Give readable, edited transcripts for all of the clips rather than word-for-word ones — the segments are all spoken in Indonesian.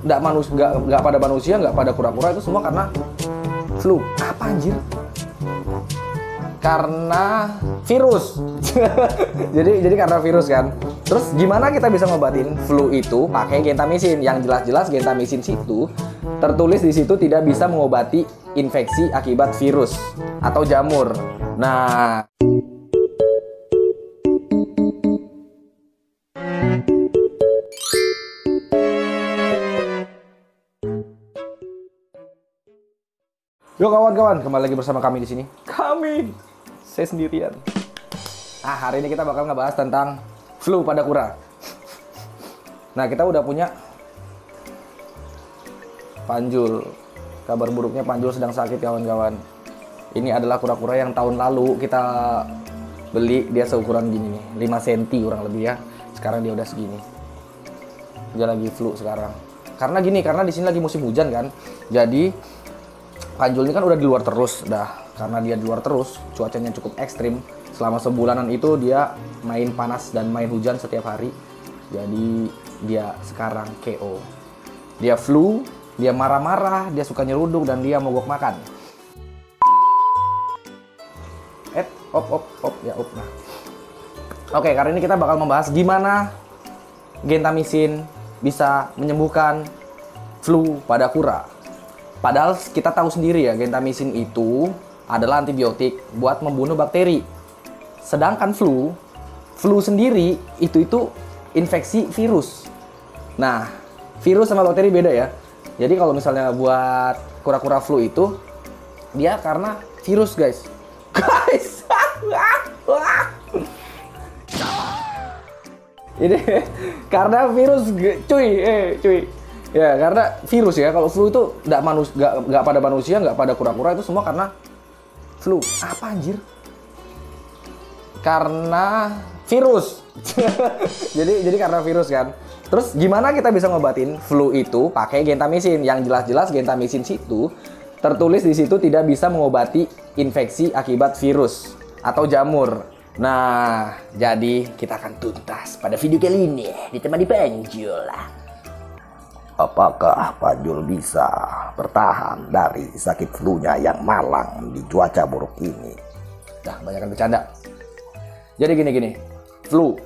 nggak pada manusia, nggak pada kura-kura, itu semua karena flu. Apa anjir? Karena virus. jadi karena virus kan. Terus gimana kita bisa ngobatin flu itu? Pakai gentamicin. Yang jelas-jelas gentamicin situ tertulis di situ tidak bisa mengobati infeksi akibat virus atau jamur. Nah, yuk kawan-kawan, kembali lagi bersama kami di sini. Saya sendirian. Nah, hari ini kita bakal ngebahas tentang flu pada kura. Nah, kita udah punya Panjul. Kabar buruknya Panjul sedang sakit, kawan-kawan. Ini adalah kura-kura yang tahun lalu kita beli, dia seukuran gini nih, 5 cm kurang lebih ya. Sekarang dia udah segini. Dia lagi flu sekarang. Karena di sini lagi musim hujan kan. Jadi Panjul ini kan udah di luar terus, karena dia di luar terus, cuacanya cukup ekstrim. Selama sebulanan itu dia main panas dan main hujan setiap hari. Jadi dia sekarang KO. Dia flu, dia marah-marah, dia suka nyeruduk, dan dia mogok makan. Nah. Oke, kali ini kita bakal membahas gimana gentamicin bisa menyembuhkan flu pada kura. Padahal kita tahu sendiri ya, gentamicin itu adalah antibiotik buat membunuh bakteri. Sedangkan flu sendiri itu infeksi virus. Nah, virus sama bakteri beda ya. Jadi kalau misalnya buat kura-kura flu itu, dia karena virus, guys. Ini karena virus, cuy. Ya, karena virus ya. Kalau flu itu nggak pada manusia, nggak pada kura-kura, itu semua karena flu. Apa anjir? Karena virus. jadi karena virus kan. Terus gimana kita bisa ngobatin flu itu? Pakai gentamicin. Yang jelas-jelas gentamicin situ tertulis di situ tidak bisa mengobati infeksi akibat virus atau jamur. Nah, jadi kita akan tuntas pada video kali ini ditemani Panjul. Apakah Panjul bisa bertahan dari sakit flu-nya yang malang di cuaca buruk ini? Banyakan bercanda. Jadi gini, flu.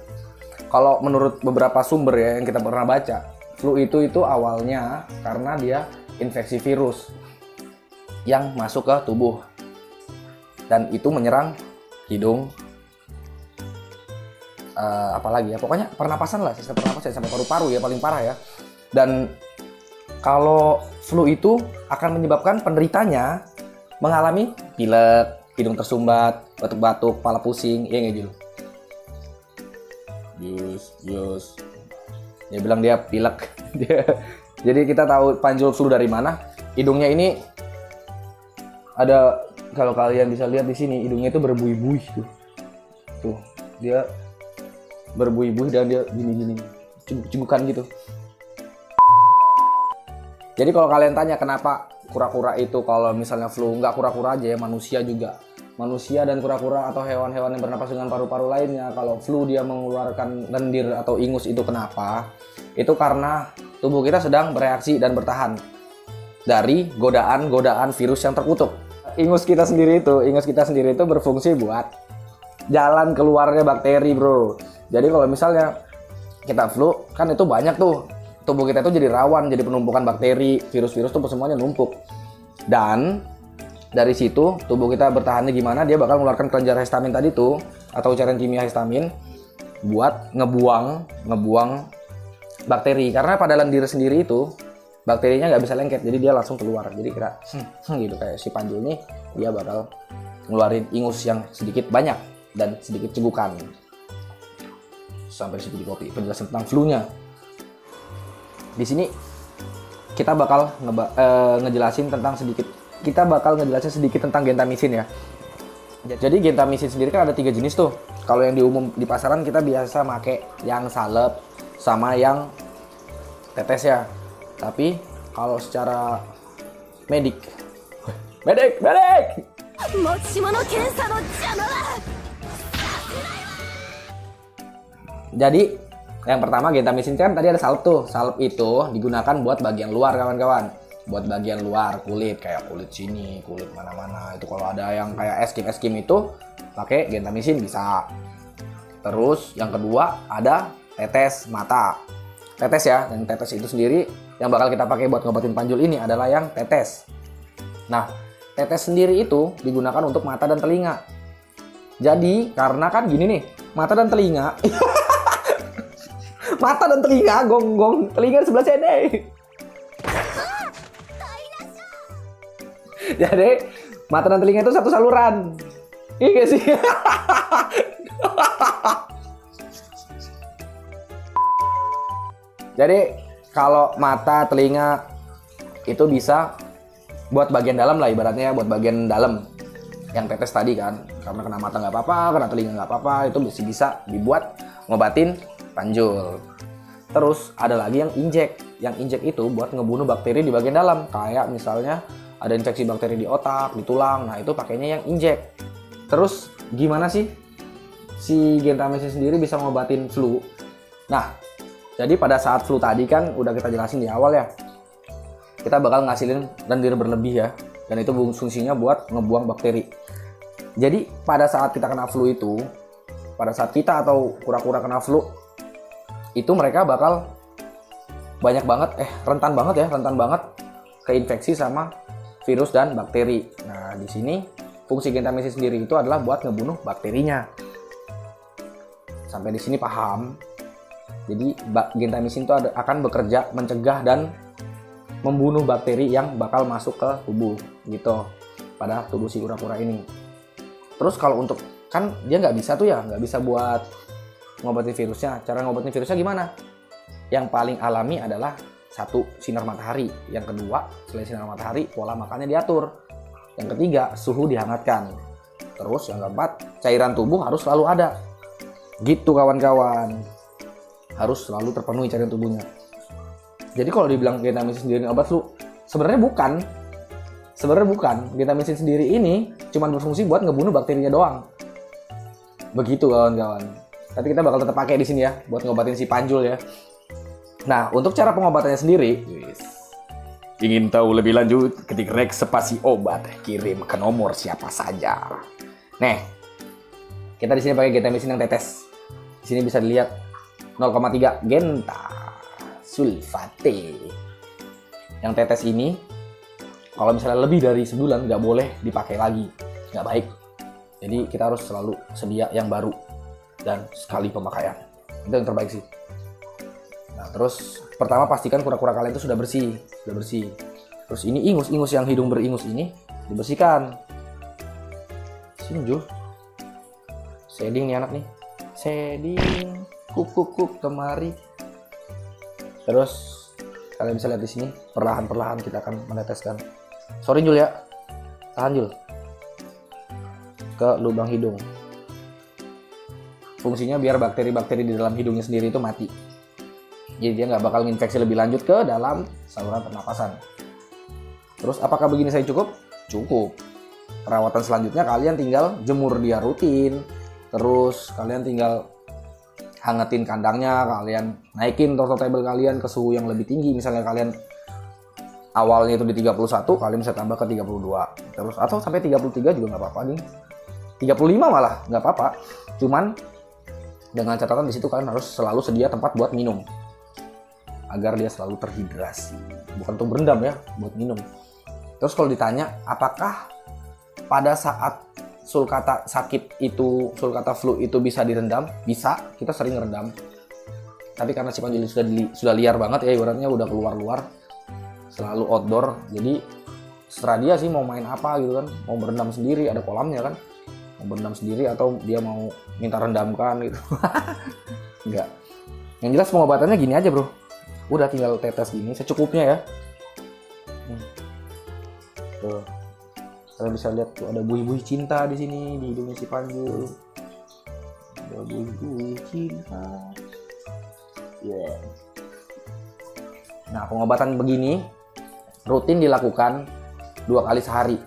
Kalau menurut beberapa sumber ya yang kita pernah baca, flu itu awalnya karena dia infeksi virus yang masuk ke tubuh. Dan itu menyerang hidung, apalagi ya, pokoknya pernapasan lah, sistem pernapasan sampai paru-paru ya, paling parah ya. Dan kalau flu itu akan menyebabkan penderitanya mengalami pilek, hidung tersumbat, batuk-batuk, kepala pusing, ya nggak Jul? Jus. Dia bilang dia pilek. Jadi kita tahu Panjul flu dari mana? Hidungnya ini ada, kalau kalian bisa lihat di sini, hidungnya itu berbuih-buih tuh. Tuh, dia berbuih-buih dan dia gini-gini, cenggukan gitu. Jadi kalau kalian tanya kenapa kura-kura itu kalau misalnya flu, nggak kura-kura aja ya, manusia juga. Manusia dan kura-kura atau hewan-hewan yang bernapas dengan paru-paru lainnya, kalau flu dia mengeluarkan lendir atau ingus, itu kenapa? Itu karena tubuh kita sedang bereaksi dan bertahan dari godaan virus yang terkutuk. Ingus kita sendiri itu berfungsi buat jalan keluarnya bakteri, bro. Jadi kalau misalnya kita flu, kan itu banyak tuh. Tubuh kita itu jadi rawan, jadi penumpukan bakteri, virus-virus tuh semuanya numpuk. Dan dari situ tubuh kita bertahannya gimana? Dia bakal mengeluarkan kelenjar histamin tadi tuh, atau cairan kimia histamin, buat ngebuang bakteri. Karena pada lendir sendiri itu bakterinya nggak bisa lengket, jadi dia langsung keluar. Jadi kira gitu, kayak si Panjul ini dia bakal ngeluarin ingus yang sedikit banyak dan sedikit cegukan. Sampai di situ di kopi penjelasan tentang flu-nya. Di sini kita bakal ngejelasin sedikit tentang gentamicin ya. Jadi gentamicin sendiri kan ada 3 jenis tuh. Kalau yang di umum di pasaran kita biasa make yang salep sama yang tetes ya. Tapi kalau secara medik. Jadi Yang pertama gentamicin kan tadi ada salep tuh. Salep itu digunakan buat bagian luar kawan-kawan. Buat bagian luar kulit kayak kulit sini, kulit mana-mana. Itu kalau ada yang kayak eskim itu pakai gentamicin bisa. Terus yang kedua ada tetes mata. Tetes ya, dan tetes itu sendiri yang bakal kita pakai buat ngobatin panjul ini adalah yang tetes. Nah, tetes sendiri itu digunakan untuk mata dan telinga. Jadi karena kan gini nih, mata dan telinga mata dan telinga, gonggong telinga sebelah sini. Jadi mata dan telinga itu satu saluran. Iya sih. Jadi kalau mata, telinga itu bisa buat bagian dalam lah ibaratnya, buat bagian dalam yang tetes tadi kan. Karena kena mata nggak apa-apa, kena telinga nggak apa-apa, itu bisa dibuat ngobatin panjul. Terus ada lagi yang injek. Yang injek itu buat ngebunuh bakteri di bagian dalam. Kayak misalnya ada infeksi bakteri di otak, di tulang. Nah itu pakainya yang injek. Terus gimana sih si gentamicin sendiri bisa ngobatin flu? Nah, jadi pada saat flu tadi kan udah kita jelasin di awal ya. Kita bakal ngasilin lendir berlebih ya. Dan itu fungsinya buat ngebuang bakteri. Jadi pada saat kita kena flu itu, pada saat kita atau kura-kura kena flu, itu mereka bakal rentan banget keinfeksi sama virus dan bakteri. Nah, di sini fungsi gentamicin sendiri itu adalah buat ngebunuh bakterinya. Sampai di sini paham? Jadi gentamicin itu akan bekerja mencegah dan membunuh bakteri yang bakal masuk ke tubuh gitu pada tubuh si kura-kura ini. Terus kalau untuk kan dia nggak bisa buat ngobatin virusnya. Cara ngobatin virusnya gimana? Yang paling alami adalah satu, sinar matahari. Yang kedua, selain sinar matahari, pola makannya diatur. Yang ketiga, suhu dihangatkan. Terus yang keempat, cairan tubuh harus selalu ada. Gitu kawan-kawan. Harus selalu terpenuhi cairan tubuhnya. Jadi kalau dibilang gentamicin sendiri obat flu, sebenarnya bukan. Gentamicin sendiri ini cuma berfungsi buat ngebunuh bakterinya doang. Begitu kawan-kawan. Tapi kita bakal tetap pakai di sini ya buat ngobatin si panjul ya. Nah, untuk cara pengobatannya sendiri, ingin tahu lebih lanjut, ketik rek spasi obat, kirim ke nomor siapa saja. Nih, kita di sini pakai gentamicin yang tetes. Di sini bisa dilihat 0,3 genta sulfate. Yang tetes ini kalau misalnya lebih dari sebulan nggak boleh dipakai lagi, nggak baik. Jadi kita harus selalu sedia yang baru dan sekali pemakaian. Itu yang terbaik sih. Nah, terus pertama pastikan kura-kura kalian itu sudah bersih. Terus ini ingus-ingus yang hidung beringus ini dibersihkan. Sini Jul. Shading nih anak nih. Shading. Kuk kemari. Terus kalian bisa lihat di sini perlahan-perlahan kita akan meneteskan. Sorry Jul ya. Tahan Jul. Ke lubang hidung. Fungsinya biar bakteri-bakteri di dalam hidungnya sendiri itu mati. Jadi dia nggak bakal menginfeksi lebih lanjut ke dalam saluran pernapasan. Terus apakah begini saya cukup? Cukup. Perawatan selanjutnya kalian tinggal jemur dia rutin. Terus kalian tinggal hangatin kandangnya, kalian naikin turtle kalian ke suhu yang lebih tinggi. Misalnya kalian awalnya itu di 31, kalian bisa tambah ke 32. Terus atau sampai 33 juga nggak apa-apa nih. 35 malah nggak apa-apa. Cuman dengan catatan di situ kalian harus selalu sedia tempat buat minum agar dia selalu terhidrasi. Bukan untuk berendam ya, buat minum. Terus kalau ditanya apakah pada saat sulcata sakit itu, sulcata flu itu bisa direndam? Bisa, kita sering ngerendam. Tapi karena si panjul sudah liar banget ya, ibaratnya udah keluar-luar, selalu outdoor. Jadi serah dia sih mau main apa gitu kan, mau berendam sendiri, ada kolamnya kan. Mau berendam sendiri atau dia mau minta rendamkan gitu. Enggak. Yang jelas pengobatannya gini aja bro. Udah tinggal tetes gini secukupnya ya. Tuh. Kalian bisa lihat tuh ada buih-buih cinta di sini di hidungnya si panjul. Ada buih-buih cinta. Yeah. Nah, pengobatan begini rutin dilakukan 2 kali sehari.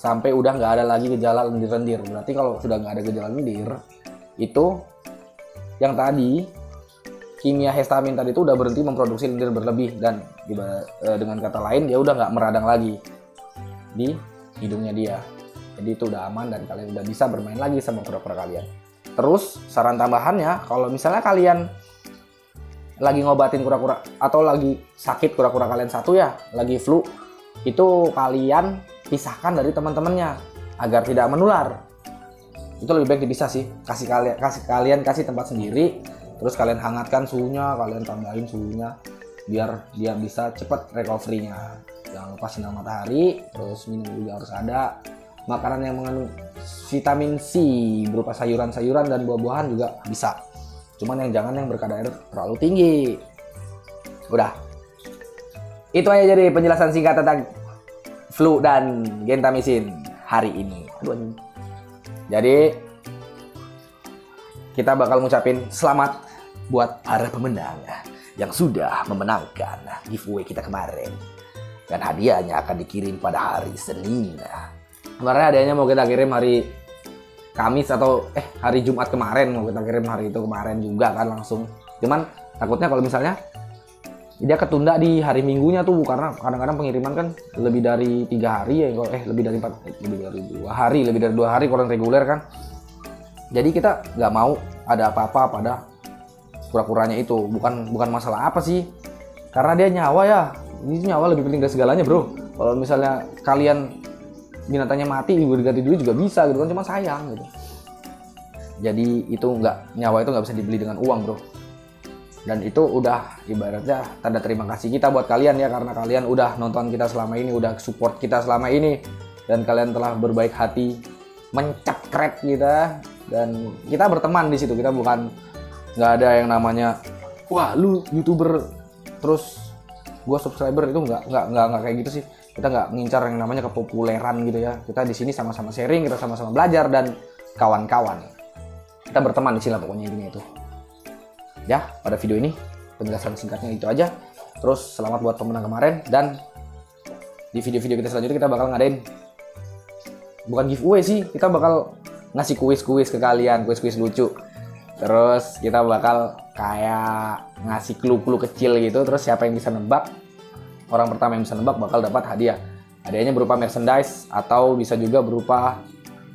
Sampai udah nggak ada lagi gejala lendir-lendir. Berarti kalau sudah nggak ada gejala lendir, itu yang tadi kimia histamin tadi itu udah berhenti memproduksi lendir berlebih, dan dengan kata lain dia udah nggak meradang lagi di hidungnya dia. Jadi itu udah aman dan kalian udah bisa bermain lagi sama kura-kura kalian. Terus saran tambahannya, kalau misalnya kalian lagi ngobatin kura-kura atau lagi sakit kura-kura kalian satu ya, lagi flu, itu kalian pisahkan dari teman-temannya agar tidak menular. Itu lebih baik dipisah sih. Kasih tempat sendiri, terus kalian hangatkan suhunya, kalian tambahin suhunya biar dia bisa cepat recovery-nya. Jangan lupa sinar matahari, terus minum juga harus ada. Makanan yang mengandung vitamin C berupa sayuran-sayuran dan buah-buahan juga bisa. Cuman jangan yang berkadar terlalu tinggi. Udah. Itu aja jadi penjelasan singkat tentang flu dan gentamicin hari ini. Jadi kita bakal ngucapin selamat buat para pemenang yang sudah memenangkan giveaway kita kemarin. Dan hadiahnya akan dikirim pada hari Senin. Kemarin hadiahnya mau kita kirim hari Kamis atau hari Jumat kemarin, mau kita kirim hari itu kemarin juga kan langsung. Cuman takutnya kalau misalnya dia ketunda di hari Minggunya tuh, karena kadang-kadang pengiriman kan lebih dari 3 hari ya, lebih dari 2 hari kurang reguler kan. Jadi kita nggak mau ada apa-apa pada kura-kuranya itu. Bukan masalah apa sih, karena dia nyawa ya. Ini nyawa lebih penting dari segalanya, bro. Kalau misalnya kalian binatangnya mati diganti duit juga bisa gitu kan, cuma sayang gitu. Jadi itu nyawa itu nggak bisa dibeli dengan uang, bro. Dan itu udah ibaratnya tanda terima kasih kita buat kalian ya, karena kalian udah nonton kita selama ini, udah support kita selama ini, dan kalian telah berbaik hati mencakret kita, dan kita berteman di situ. Kita nggak ada yang namanya wah lu YouTuber terus gua subscriber, itu nggak kayak gitu sih. Kita nggak ngincar yang namanya kepopuleran gitu ya. Kita di sini sama-sama sharing, kita sama-sama belajar dan kawan-kawan. Kita berteman di sini lah pokoknya, intinya itu. Ya, pada video ini penjelasan singkatnya itu aja. Terus selamat buat pemenang kemarin, dan di video-video kita selanjutnya kita bakal ngadain bukan giveaway sih, kita bakal ngasih kuis-kuis ke kalian, kuis-kuis lucu. Terus kita bakal kayak ngasih clue-clue kecil gitu, terus siapa yang bisa nebak, orang pertama yang bisa nebak bakal dapat hadiah. Hadiahnya berupa merchandise atau bisa juga berupa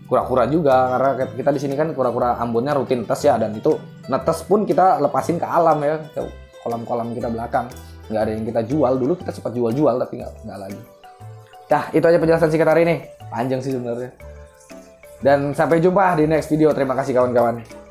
kura-kura juga, karena kita di sini kan kura-kura Ambonnya rutin netes ya, dan itu netes pun kita lepasin ke alam ya, ke kolam-kolam kita belakang. Nggak ada yang kita jual, dulu kita sempat jual-jual tapi nggak lagi. Nah, itu aja penjelasan singkat hari ini. Panjang sih sebenarnya. Dan sampai jumpa di next video. Terima kasih kawan-kawan.